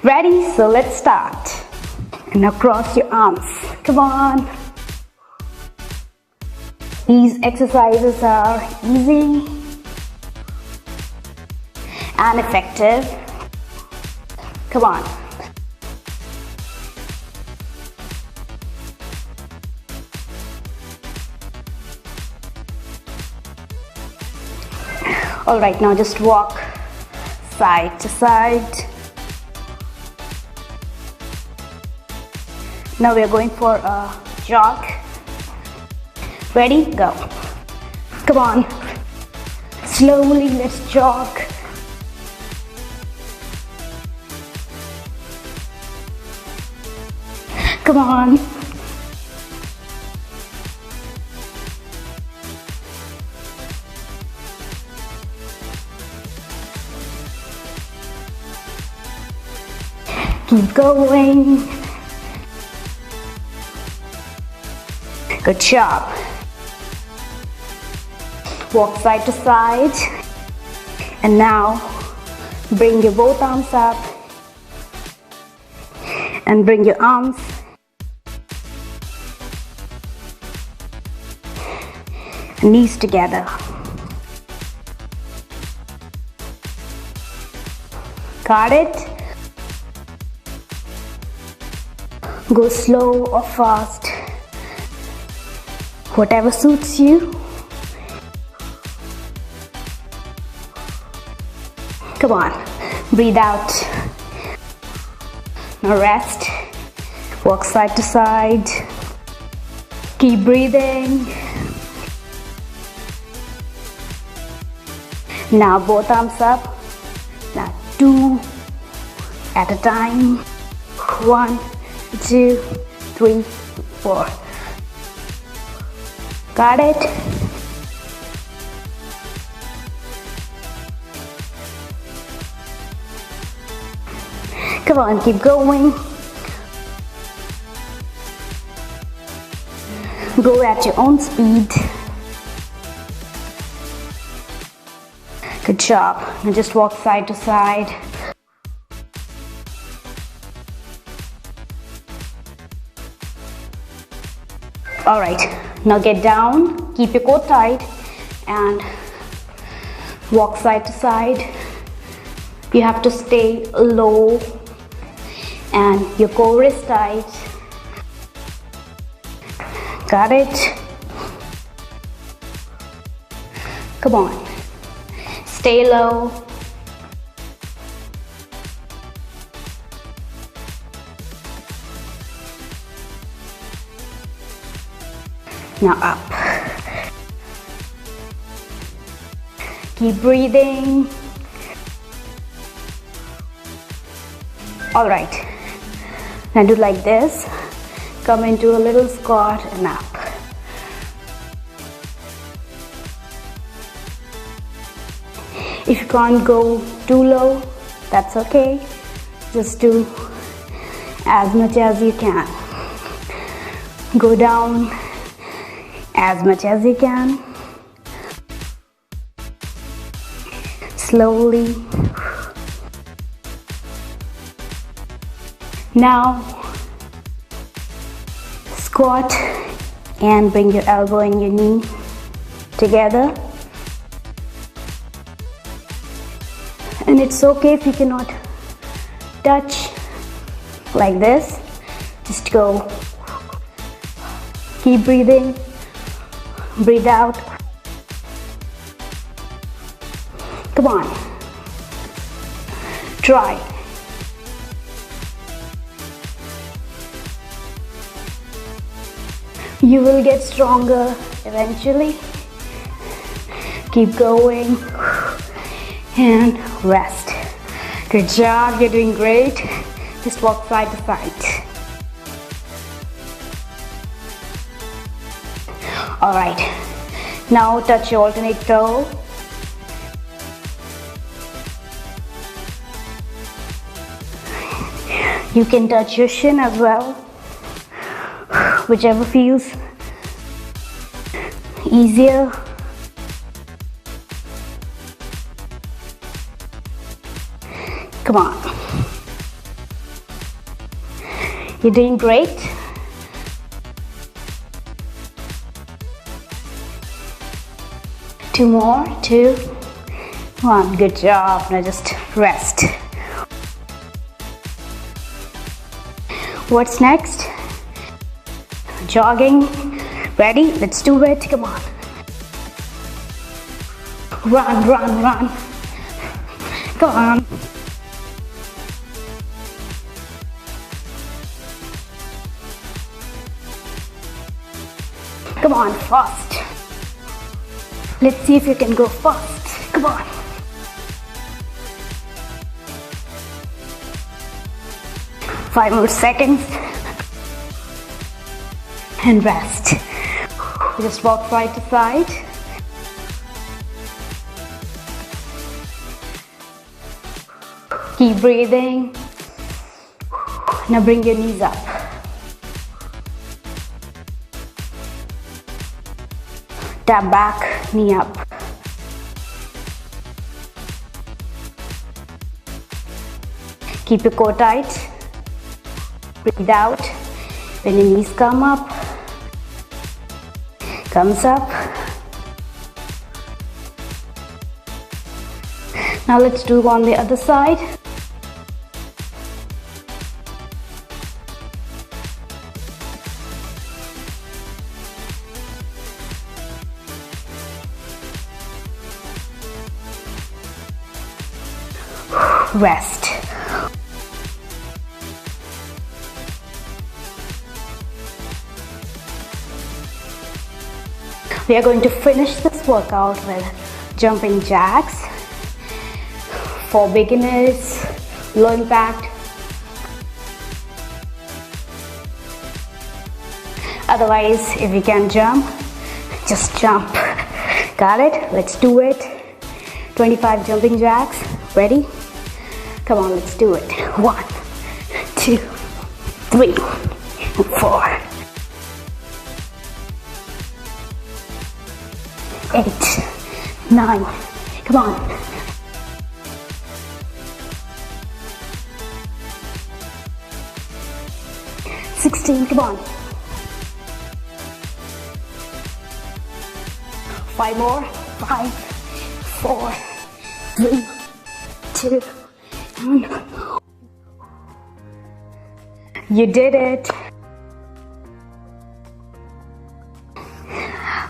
Ready? So let's start. And now cross your arms. Come on. These exercises are easy and effective. Come on. Alright, now just walk side to side. Now we are going for a jog. Ready? Go. Come on. Slowly, let's jog. Come on. Keep going. Good job. Walk side to side. And now bring your both arms up and bring your arms and knees together. Got it? Go slow or fast, whatever suits you. Come on, breathe out. Now rest. Walk side to side. Keep breathing. Now both arms up. Now 2 at a time. 1, 2, 3, 4. Got it? Come on, keep going. Go at your own speed. Good job. Now just walk side to side. Alright, now get down, keep your core tight and walk side to side. You have to stay low and your core is tight. Got it? Come on, stay low. Now up. Keep breathing. Alright. Now do like this. Come into a little squat and up. If you can't go too low, that's okay. Just do as much as you can. Go down as much as you can. Slowly. Now squat and bring your elbow and your knee together. And it's okay if you cannot touch like this. Just go. Keep breathing. Breathe out. Come on. Try. You will get stronger eventually. Keep going and rest. Good job, you're doing great. Just walk side to side. Alright, now touch your alternate toe. You can touch your shin as well, whichever feels easier. Come on. You're doing great. Two more, 2, 1. Good job. Now just rest. What's next? Jogging. Ready? Let's do it. Come on. Run, run, run. Come on. Come on, fast. Let's see if you can go fast. Come on. Five more seconds. And rest. Just walk right to side. Keep breathing. Now bring your knees up. Tap back, knee up. Keep your core tight. Breathe out. When your knees come up, comes up. Now let's do on the other side. Rest. We are going to finish this workout with jumping jacks. For beginners, low impact. Otherwise, if you can jump, just jump. Got it? Let's do it. 25 jumping jacks. Ready? Come on, let's do it. 1, 2, 3, 4. 8, 9. Come on. 16. Come on. 5 more. 5, 4, 3, 2, 1. You did it.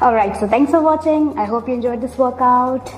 Alright, so thanks for watching. I hope you enjoyed this workout.